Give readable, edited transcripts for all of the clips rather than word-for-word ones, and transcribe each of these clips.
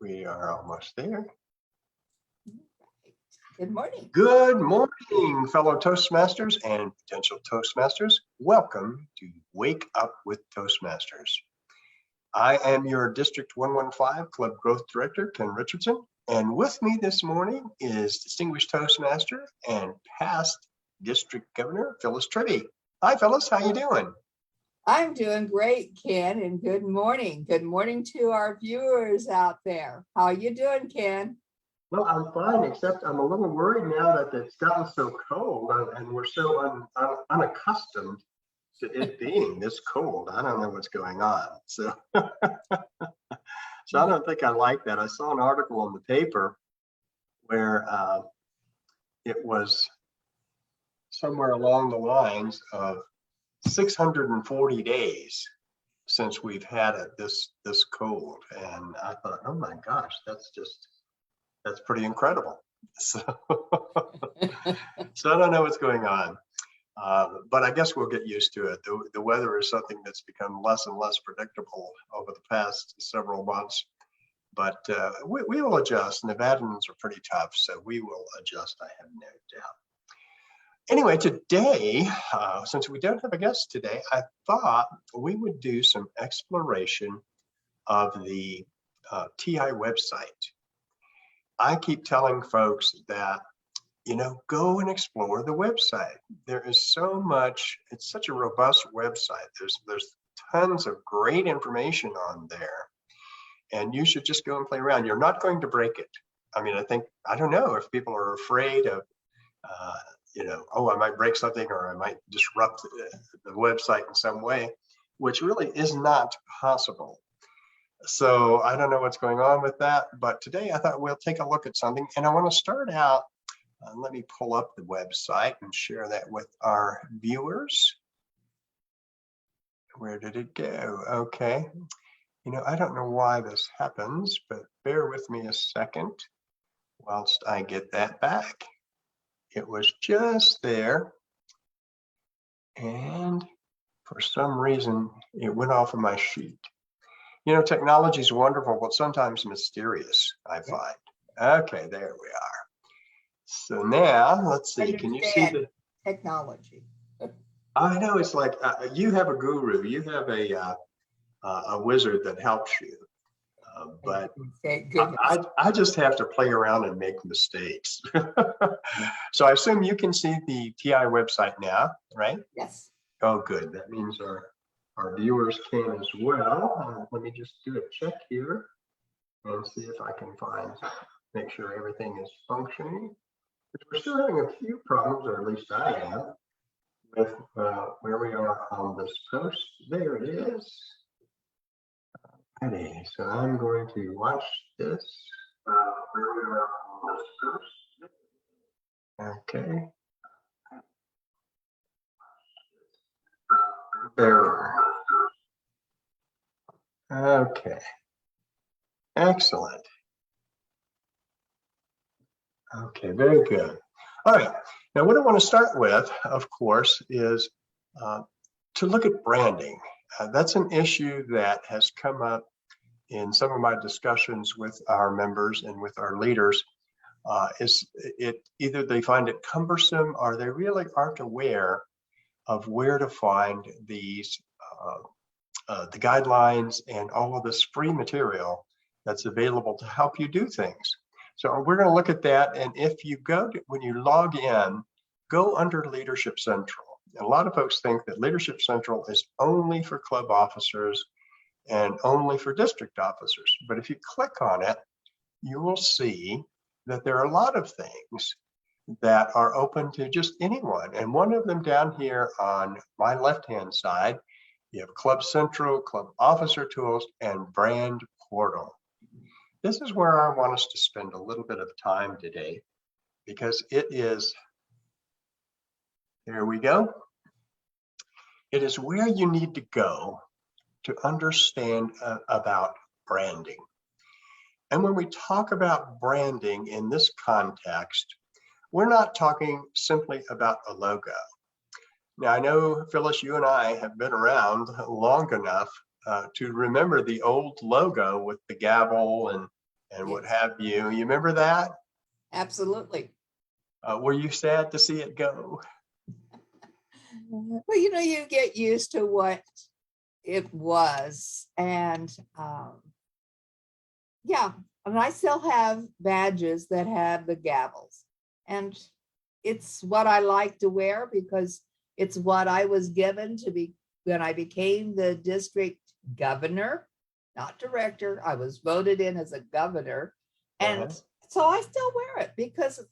We are almost there. Good morning. Good morning, fellow Toastmasters and potential Toastmasters. Welcome to Wake Up with Toastmasters. I am your District 115 Club Growth Director, Ken Richardson, and with me this morning is Distinguished Toastmaster and past District Governor, Phyllis Trivy. Hi, Phyllis, how you doing? I'm doing great, Ken, and good morning. Good morning to our viewers out there. How are you doing, Ken? Well, I'm fine, except I'm a little worried now that it's gotten so cold and we're so unaccustomed to it being this cold. I don't know what's going on. So, so I don't think I like that. I saw an article in the paper where it was somewhere along the lines of 640 days since we've had it this cold, and I thought, oh my gosh, that's pretty incredible. So so I don't know what's going on, but I guess we'll get used to it. The weather is something that's become less and less predictable over the past several months, but we will adjust. Nevadans are pretty tough, so we will adjust, I have no doubt. Anyway, today, since we don't have a guest today, I thought we would do some exploration of the TI website. I keep telling folks that, go and explore the website. There is so much, it's such a robust website. There's tons of great information on there, and you should just go and play around. You're not going to break it. I mean, I don't know if people are afraid of, oh, I might break something or I might disrupt the website in some way, which really is not possible. So I don't know what's going on with that, but today I thought we'll take a look at something, and I want to start out, let me pull up the website and share that with our viewers. Where did it go? Okay. I don't know why this happens, but bear with me a second whilst I get that back. It was just there, and for some reason it went off of my sheet. Technology is wonderful, but sometimes mysterious, I find. Okay, there we are. So now let's see. Can you see the technology? I know, it's like you have a guru, you have a wizard that helps you, but I just have to play around and make mistakes. So I assume you can see the TI website now, right? Yes. Oh, good. That means our viewers can as well. Let me just do a check here and see if I can make sure everything is functioning. But we're still having a few problems, or at least I am, with where we are on this post. There it is. Okay, so I'm going to watch this. Where we are on this post. Okay. There. Okay. Excellent. Okay, very good. All right. Now, what I want to start with, of course, is to look at branding. That's an issue that has come up in some of my discussions with our members and with our leaders. Either they find it cumbersome or they really aren't aware of where to find these the guidelines and all of this free material that's available to help you do things. So we're going to look at that, and if you when you log in, go under Leadership Central. And a lot of folks think that Leadership Central is only for club officers and only for district officers. But if you click on it, you will see that there are a lot of things that are open to just anyone. And one of them down here on my left-hand side, you have Club Central, Club Officer Tools, and Brand Portal. This is where I want us to spend a little bit of time today, because it is, here we go. It is where you need to go to understand about branding. And when we talk about branding in this context, we're not talking simply about a logo. Now, I know, Phyllis, you and I have been around long enough to remember the old logo with the gavel and and what Yes, have you. You remember that? absolutely. Were you sad to see it go? Well, you know, you get used to what it was. And yeah, and I still have badges that have the gavels. And it's what I like to wear because it's what I was given to be when I became the district governor, not director. I was voted in as a governor. And Uh-huh. so I still wear it because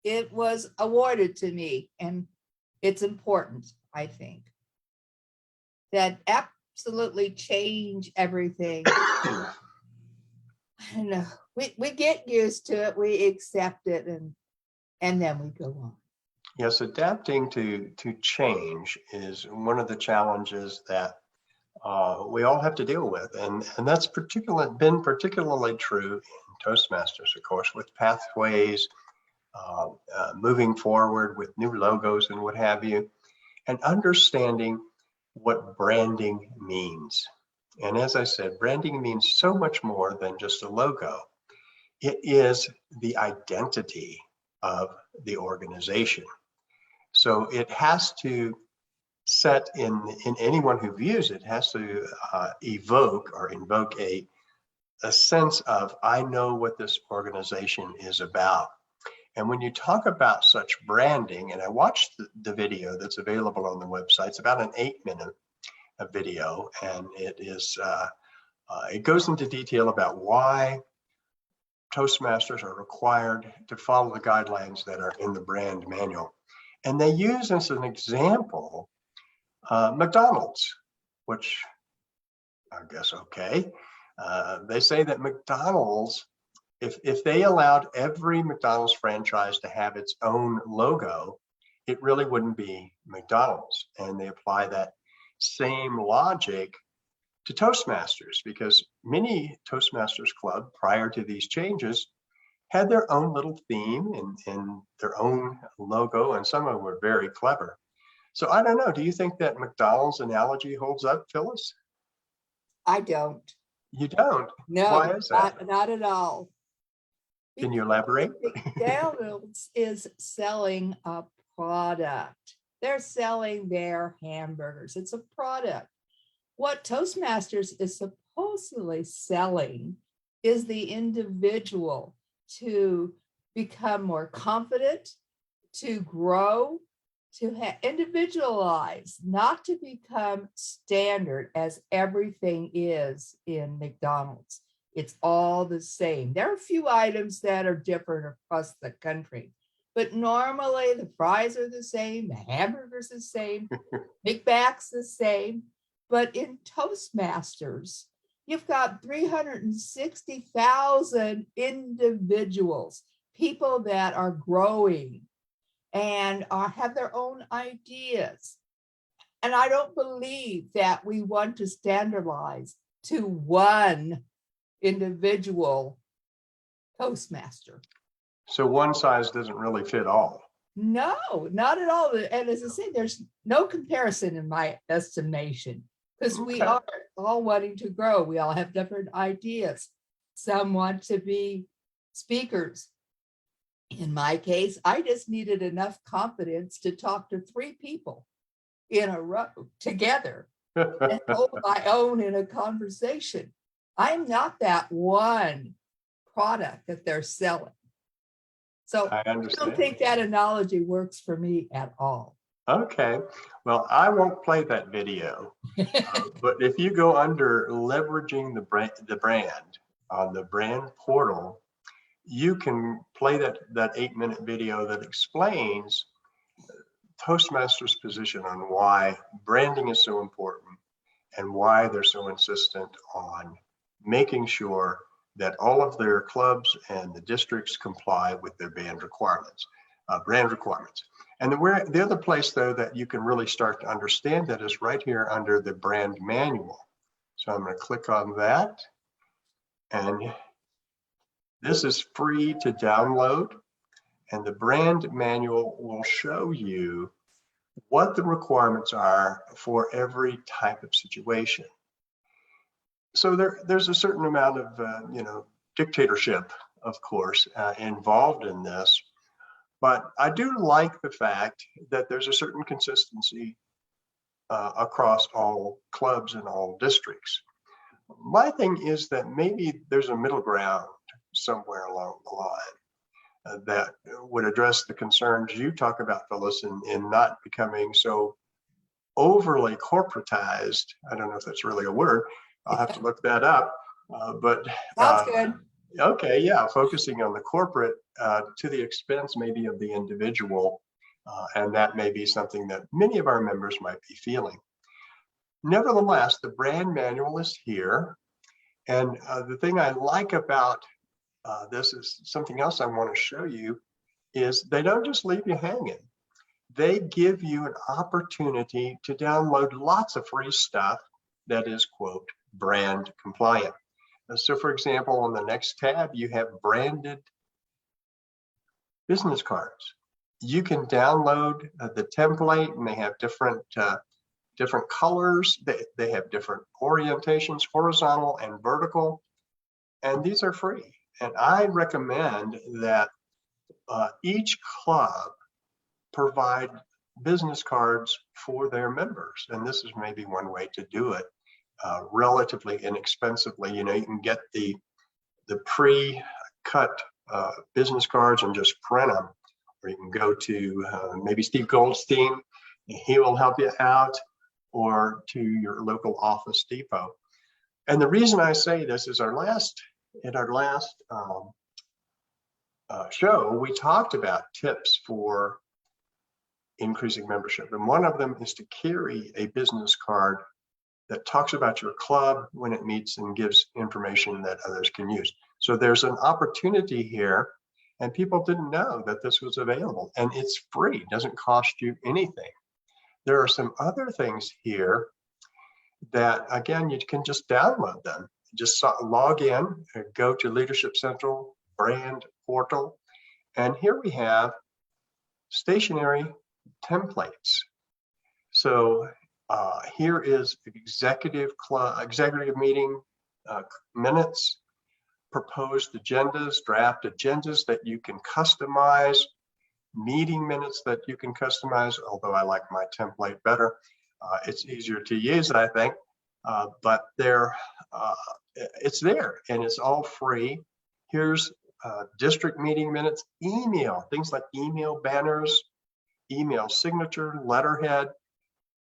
it was awarded to me. And it's important, I think, that absolutely change everything. I know we get used to it, we accept it, and then we go on. Yes, adapting to change is one of the challenges that we all have to deal with, and that's been particularly true in Toastmasters, of course, with pathways, moving forward with new logos and what have you, and understanding what branding means. And as I said, branding means so much more than just a logo. It is the identity of the organization. So it has to set in anyone who views it has to evoke or invoke a sense of, I know what this organization is about. And when you talk about such branding, and I watched the video that's available on the website, it's about an 8-minute video, and it goes into detail about why Toastmasters are required to follow the guidelines that are in the brand manual. And they use as an example McDonald's, which I guess, okay. They say that McDonald's, if they allowed every McDonald's franchise to have its own logo, it really wouldn't be McDonald's. And they apply that same logic to Toastmasters, because many Toastmasters club prior to these changes had their own little theme and their own logo, and some of them were very clever. So I don't know, do you think that McDonald's analogy holds up, Phyllis? I don't. You don't? Why No, is that? not at all. Can you Because elaborate? McDonald's is selling a product. They're selling their hamburgers. It's a product. What Toastmasters is supposedly selling is the individual to become more confident, to grow, to individualize, not to become standard as everything is in McDonald's. It's all the same. There are a few items that are different across the country, but normally the fries are the same, the hamburger's the same, Big Mac's the same. But in Toastmasters, you've got 360,000 individuals, people that are growing and have their own ideas. And I don't believe that we want to standardize to one individual Toastmaster. So one size doesn't really fit all. No, not at all. And as I say, there's no comparison in my estimation because we Okay. are all wanting to grow. We all have different ideas. Some want to be speakers. In my case, I just needed enough confidence to talk to 3 people in a row together and hold my own in a conversation. I'm not that one product that they're selling. So I I don't understand. think that analogy works for me at all. Okay. Well, I won't play that video, but if you go under leveraging the brand on the brand portal, you can play that 8-minute video that explains Toastmasters' position on why branding is so important and why they're so insistent on making sure that all of their clubs and the districts comply with their brand requirements. And the other place, though, that you can really start to understand that is right here under the brand manual. So I'm going to click on that. And this is free to download. And the brand manual will show you what the requirements are for every type of situation. So there's a certain amount of, dictatorship, of course, involved in this. But I do like the fact that there's a certain consistency across all clubs and all districts. My thing is that maybe there's a middle ground somewhere along the line that would address the concerns you talk about, Phyllis, in not becoming so overly corporatized. I don't know if that's really a word. I'll have to look that up. But Sounds good. okay, yeah, focusing on the corporate to the expense maybe of the individual. And that may be something that many of our members might be feeling. Nevertheless, the brand manual is here. And the thing I like about this is something else I want to show you is they don't just leave you hanging. They give you an opportunity to download lots of free stuff that is, quote, brand compliant. So for example, on the next tab, you have branded business cards. You can download the template, and they have different colors. They have different orientations, horizontal and vertical, and these are free. And I recommend that each club provide business cards for their members. And this is maybe one way to do it relatively inexpensively. You can get the pre-cut business cards and just print them, or you can go to maybe Steve Goldstein, he will help you out, or to your local Office Depot. And the reason I say this is in our last show, we talked about tips for increasing membership. And one of them is to carry a business card that talks about your club when it meets and gives information that others can use. So there's an opportunity here, and people didn't know that this was available, and it's free, it doesn't cost you anything. There are some other things here that, again, you can just download them. Just log in, go to Leadership Central brand portal, and here we have stationary templates. So here is executive meeting minutes, proposed agendas, draft agendas that you can customize, meeting minutes that you can customize, although I like my template better. It's easier to use, I think, but it's there and it's all free. Here's district meeting minutes, email, things like email banners, email signature, letterhead,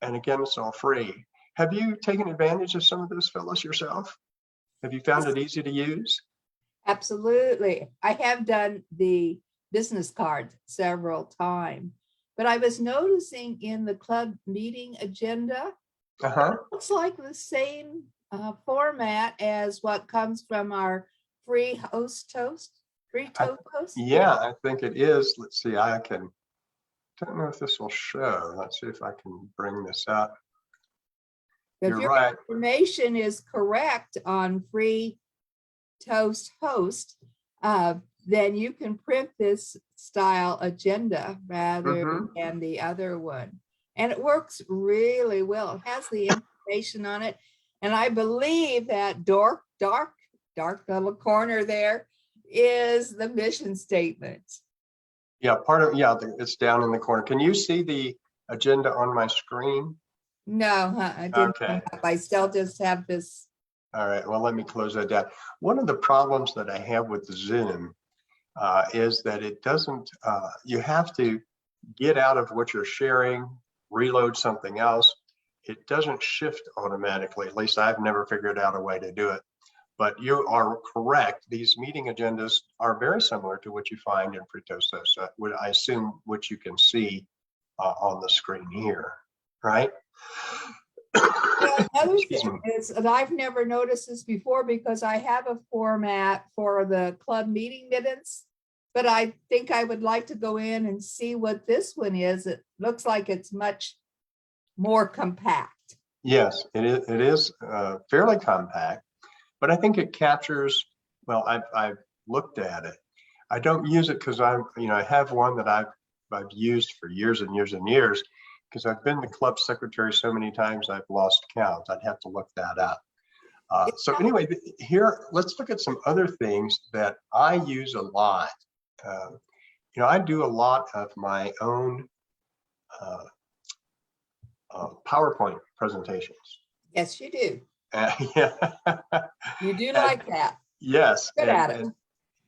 and again, it's all free. Have you taken advantage of some of this, Phyllis, yourself? Have you found it easy to use? Absolutely. I have done the business cards several times, but I was noticing in the club meeting agenda, it looks like the same format as what comes from our free toast. Yeah, I think it is. Let's see, don't know if this will show. Let's see if I can bring this up. If your right. information is correct on free toast host, then you can print this style agenda rather than the other one. And it works really well. It has the information on it. And I believe that dark little corner there is the mission statement. Yeah, it's down in the corner. Can you see the agenda on my screen? No, I didn't. Okay. I still just have this. All right, well, let me close that down. One of the problems that I have with Zoom is that it doesn't, you have to get out of what you're sharing, reload something else. It doesn't shift automatically. At least I've never figured out a way to do it. But you are correct. These meeting agendas are very similar to what you find in free toast. I assume what you can see on the screen here, right? Another thing is, and I've never noticed this before because I have a format for the club meeting minutes, but I think I would like to go in and see what this one is. It looks like it's much more compact. Yes, it is fairly compact, but I think it captures, well, I've looked at it. I don't use it because I have one that I've used for years and years and years, because I've been the club secretary so many times I've lost count. I'd have to look that up. So anyway, here, let's look at some other things that I use a lot. I do a lot of my own PowerPoint presentations. Yes, you do. Yeah. You do And- like that. Yes. Good at it.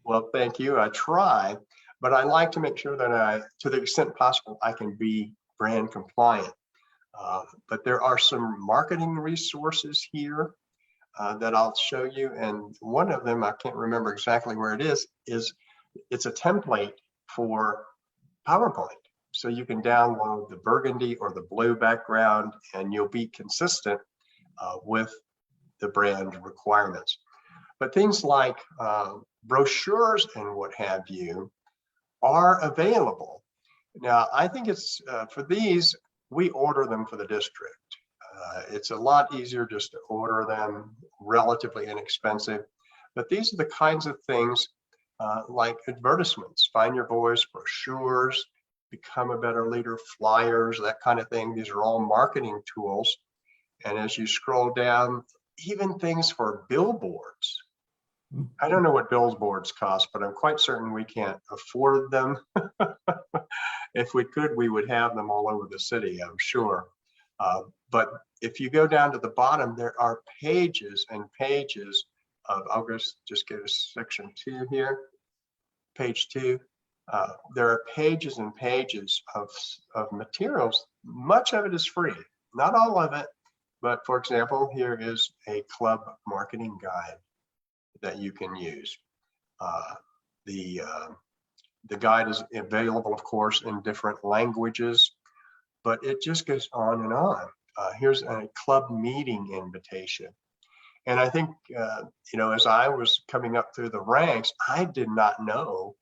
Well, thank you. I try, but I like to make sure that to the extent possible, I can be brand compliant. But there are some marketing resources here that I'll show you. And one of them, I can't remember exactly where it is it's a template for PowerPoint. So you can download the burgundy or the blue background and you'll be consistent with the brand requirements. But things like brochures and what have you are available. Now, I think it's for these, we order them for the district. It's a lot easier just to order them, relatively inexpensive. But these are the kinds of things like advertisements, find your voice, brochures, become a better leader, flyers, that kind of thing. These are all marketing tools. And as you scroll down, even things for billboards. I don't know what billboards cost, but I'm quite certain we can't afford them. If we could, we would have them all over the city, I'm sure. But if you go down to the bottom, there are pages and pages of, I'll just go to section 2 here, page 2. There are pages and pages of materials. Much of it is free, not all of it, but for example, here is a club marketing guide that you can use. The guide is available, of course, in different languages, but it just goes on and on. Here's a club meeting invitation. And I think, as I was coming up through the ranks, I did not know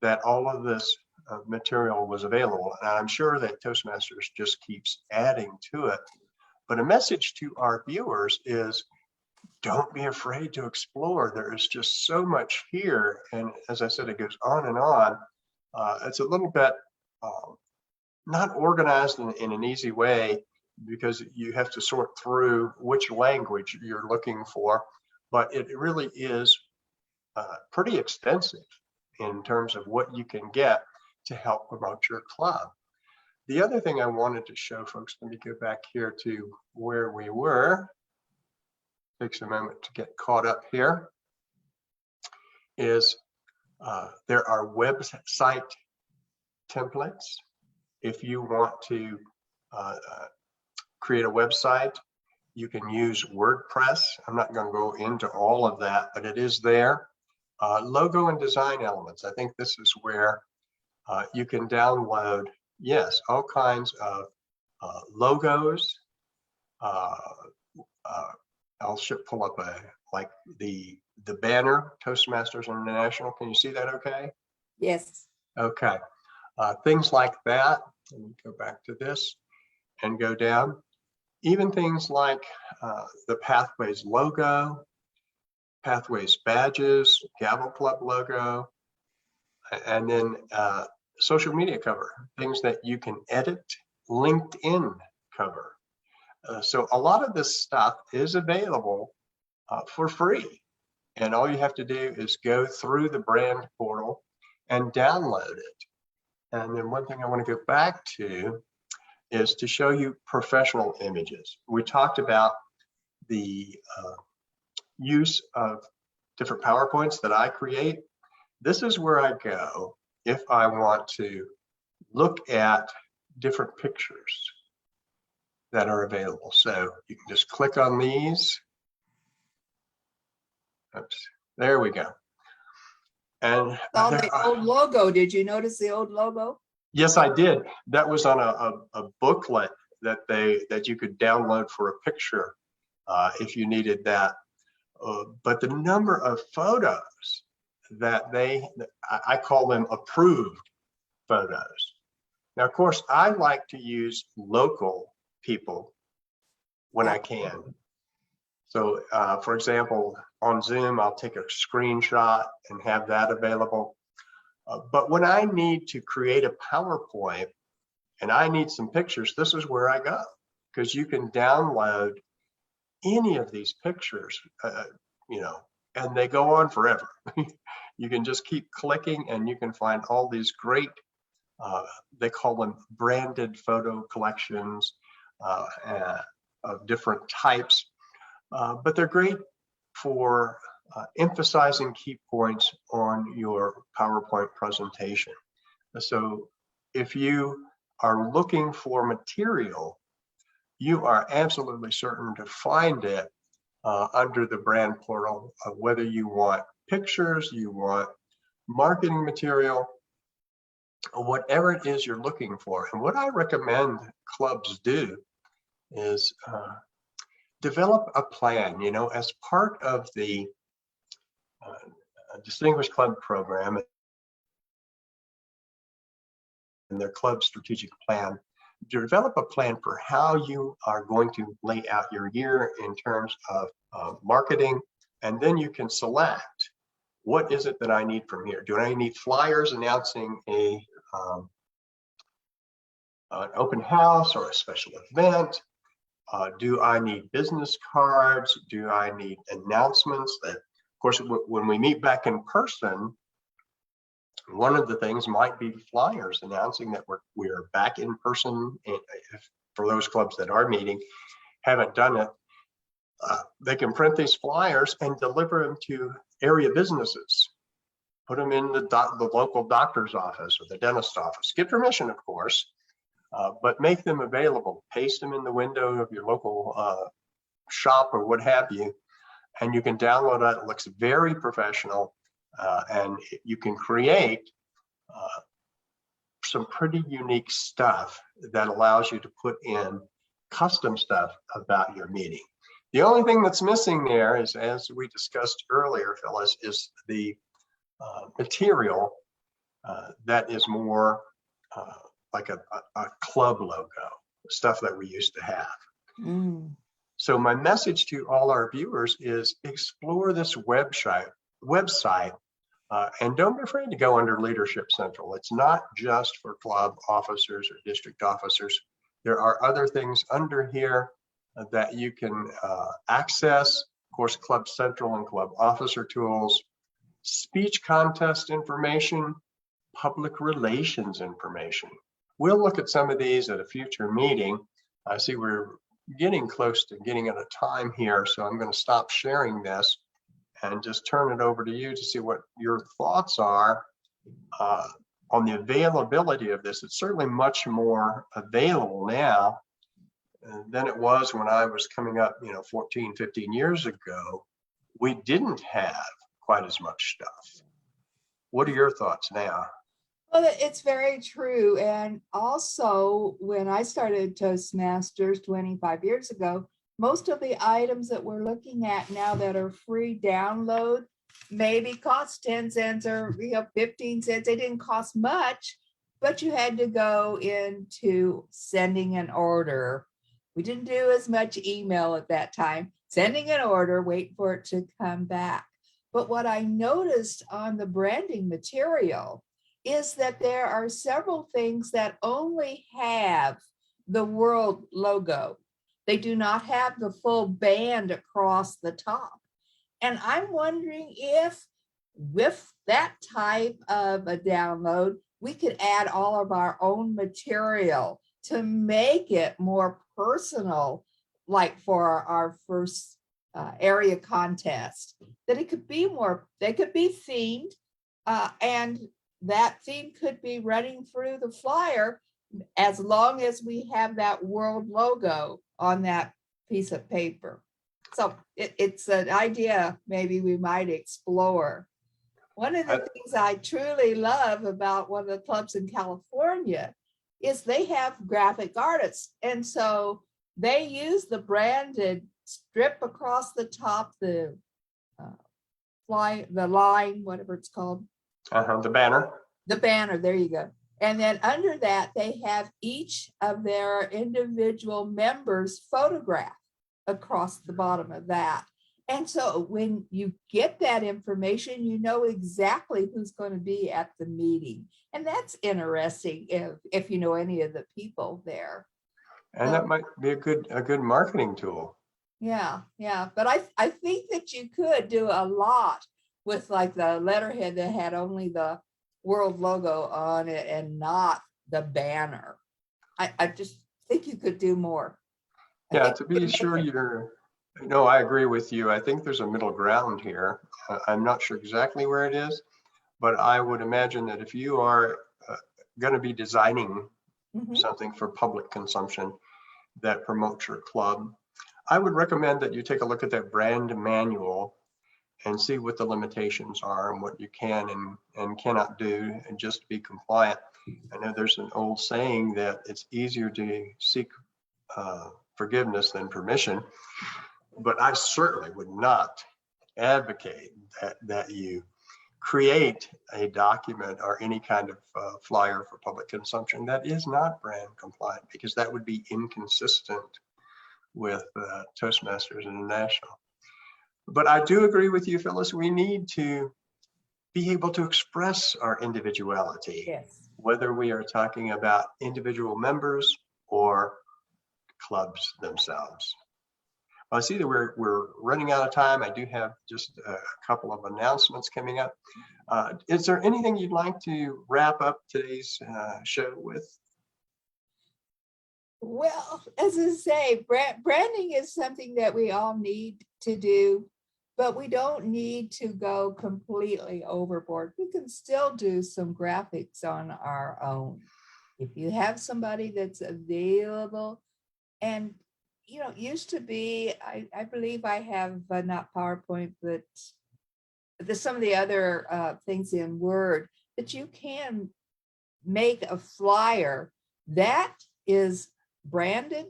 that all of this material was available. And I'm sure that Toastmasters just keeps adding to it. But a message to our viewers is, don't be afraid to explore. There is just so much here. And as I said, it goes on and on. It's a little bit not organized in an easy way because you have to sort through which language you're looking for, but it really is pretty extensive in terms of what you can get to help promote your club. The other thing I wanted to show folks, let me go back here to where we were. Takes a moment to get caught up here, is there are website templates. If you want to create a website, you can use WordPress. I'm not going to go into all of that, but it is there. Logo and design elements. I think this is where you can download, yes, all kinds of logos. I'll pull up like the banner, Toastmasters International. Can you see that okay? Yes. Okay. Things like that. Let me go back to this and go down. Even things like the Pathways logo, Pathways badges, Gavel Club logo, and then social media cover, things that you can edit, LinkedIn cover. So a lot of this stuff is available for free. And all you have to do is go through the brand portal and download it. And then one thing I want to go back to is to show you professional images. We talked about the use of different PowerPoints that I create. This is where I go if I want to look at different pictures that are available. So you can just click on these. Oops, there we go. And The old logo. Did you notice the old logo? Yes, I did. That was on a booklet that you could download for a picture if you needed that. But the number of photos that I call them approved photos. Now, of course, I like to use local people when I can. So, for example, on Zoom, I'll take a screenshot and have that available. But when I need to create a PowerPoint and I need some pictures, this is where I go, because you can download any of these pictures, and they go on forever. You can just keep clicking and you can find all these great, they call them branded photo collections of different types, but they're great for emphasizing key points on your PowerPoint presentation. So if you are looking for material, you are absolutely certain to find it under the brand portal, whether you want pictures, you want marketing material, whatever it is you're looking for. And what I recommend clubs do is develop a plan, as part of the Distinguished Club program and their club strategic plan. Develop a plan for how you are going to lay out your year in terms of marketing, and then you can select, what is it that I need from here? Do I need flyers announcing an open house or a special event? Do I need business cards? Do I need announcements? That, of course, when we meet back in person, one of the things might be flyers announcing that we're back in person. For those clubs that are meeting, haven't done it, they can print these flyers and deliver them to area businesses. Put them in the local doctor's office or the dentist's office. Get permission, of course, but make them available. Paste them in the window of your local shop or what have you, and you can download it. It looks very professional. And you can create some pretty unique stuff that allows you to put in custom stuff about your meeting. The only thing that's missing there is, as we discussed earlier, Phyllis, is the material that is more like a club logo, stuff that we used to have. Mm. So my message to all our viewers is explore this website, and don't be afraid to go under Leadership Central. It's not just for club officers or district officers. There are other things under here that you can access. Of course, Club Central and Club Officer tools, speech contest information, public relations information. We'll look at some of these at a future meeting. I see we're getting close to getting at a time here, so I'm going to stop sharing this and just turn it over to you to see what your thoughts are on the availability of this. It's certainly much more available now than it was when I was coming up, 14, 15 years ago. We didn't have quite as much stuff. What are your thoughts now? Well, it's very true. And also, when I started Toastmasters 25 years ago, most of the items that we're looking at now that are free download maybe cost 10 cents or 15 cents. They didn't cost much, but you had to go into sending an order. We didn't do as much email at that time. Sending an order, wait for it to come back. But what I noticed on the branding material is that there are several things that only have the world logo. They do not have the full band across the top. And I'm wondering if with that type of a download, we could add all of our own material to make it more personal, like for our first area contest, that it could be more, they could be themed, and that theme could be running through the flyer as long as we have that world logo on that piece of paper. So it's an idea maybe we might explore. One of the things I truly love about one of the clubs in California is they have graphic artists. And so they use the branded strip across the top, the line, whatever it's called. The banner. The banner, there you go. And then under that, they have each of their individual members photographed across the bottom of that. And so when you get that information, you know exactly who's going to be at the meeting. And that's interesting if you know any of the people there. And that might be a good marketing tool. Yeah, yeah. But I think that you could do a lot with like the letterhead that had only the world logo on it and not the banner. I just think you could do more. I Yeah, think to you be could make sure it. no, I agree with you. I think there's a middle ground here. I'm not sure exactly where it is, but I would imagine that if you are going to be designing Mhm. something for public consumption that promotes your club, I would recommend that you take a look at that brand manual and see what the limitations are and what you can and cannot do, and just be compliant. I know there's an old saying that it's easier to seek forgiveness than permission, but I certainly would not advocate that you create a document or any kind of flyer for public consumption that is not brand compliant, because that would be inconsistent with Toastmasters International. But I do agree with you, Phyllis. We need to be able to express our individuality, Yes. whether we are talking about individual members or clubs themselves. Well, I see that we're running out of time. I do have just a couple of announcements coming up. Is there anything you'd like to wrap up today's show with? Well, as I say, branding is something that we all need to do, but we don't need to go completely overboard. We can still do some graphics on our own. If you have somebody that's available, and used to be, I believe I have not PowerPoint, but some of the other things in Word that you can make a flyer that is branded,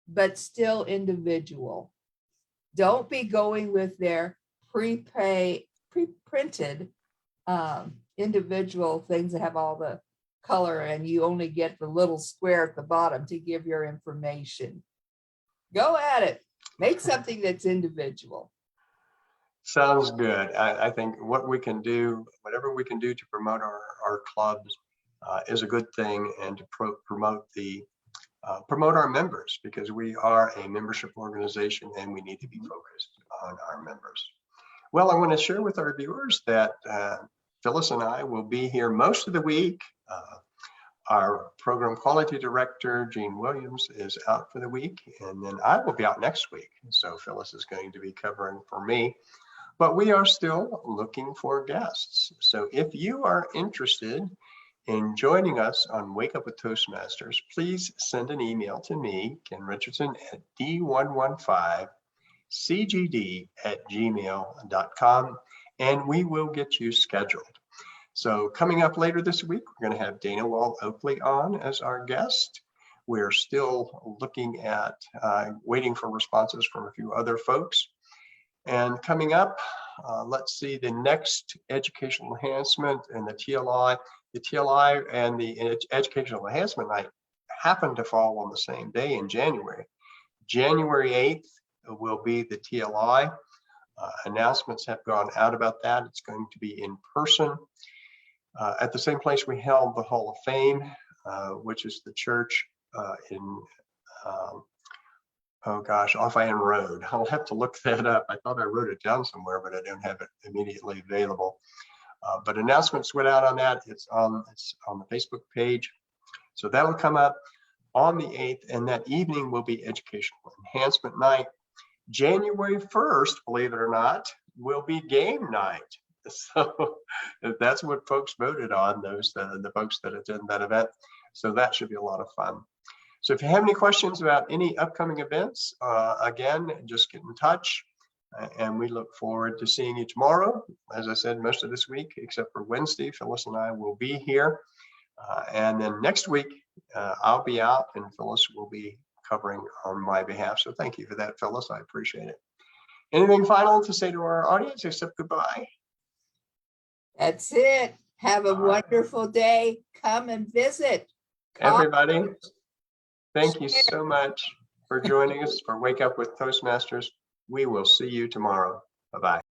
but still individual. Don't be going with their pre-printed individual things that have all the color and you only get the little square at the bottom to give your information. Go at it. Make something that's individual. Sounds good. I think what we can do, whatever we can do to promote our clubs is a good thing, and to promote our members, because we are a membership organization and we need to be focused on our members. Well, I want to share with our viewers that Phyllis and I will be here most of the week. Our program quality director, Gene Williams, is out for the week, and then I will be out next week. So Phyllis is going to be covering for me, but we are still looking for guests. So if you are interested in joining us on Wake Up with Toastmasters, please send an email to me, Ken Richardson, at d115cgd@gmail.com, and we will get you scheduled. So coming up later this week, we're going to have Dana Wall Oakley on as our guest. We're still looking at waiting for responses from a few other folks. And coming up, let's see, the next educational enhancement and the TLI and the educational enhancement night happen to fall on the same day in January. January 8th will be the TLI. Announcements have gone out about that. It's going to be in person at the same place we held the Hall of Fame, which is the church in oh gosh, Off Ann Road. I'll have to look that up. I thought I wrote it down somewhere, but I don't have it immediately available. But announcements went out on that. It's on the Facebook page. So that will come up on the 8th, and that evening will be Educational Enhancement Night. January 1st, believe it or not, will be game night. So that's what folks voted on, the folks that attend that event. So that should be a lot of fun. So if you have any questions about any upcoming events, again, just get in touch. And we look forward to seeing you tomorrow. As I said, most of this week, except for Wednesday, Phyllis and I will be here. And then next week, I'll be out and Phyllis will be covering on my behalf. So thank you for that, Phyllis. I appreciate it. Anything final to say to our audience except goodbye? That's it. Have a wonderful day. Come and visit. Everybody, thank you so much for joining us for Wake Up with Toastmasters. We will see you tomorrow. Bye-bye.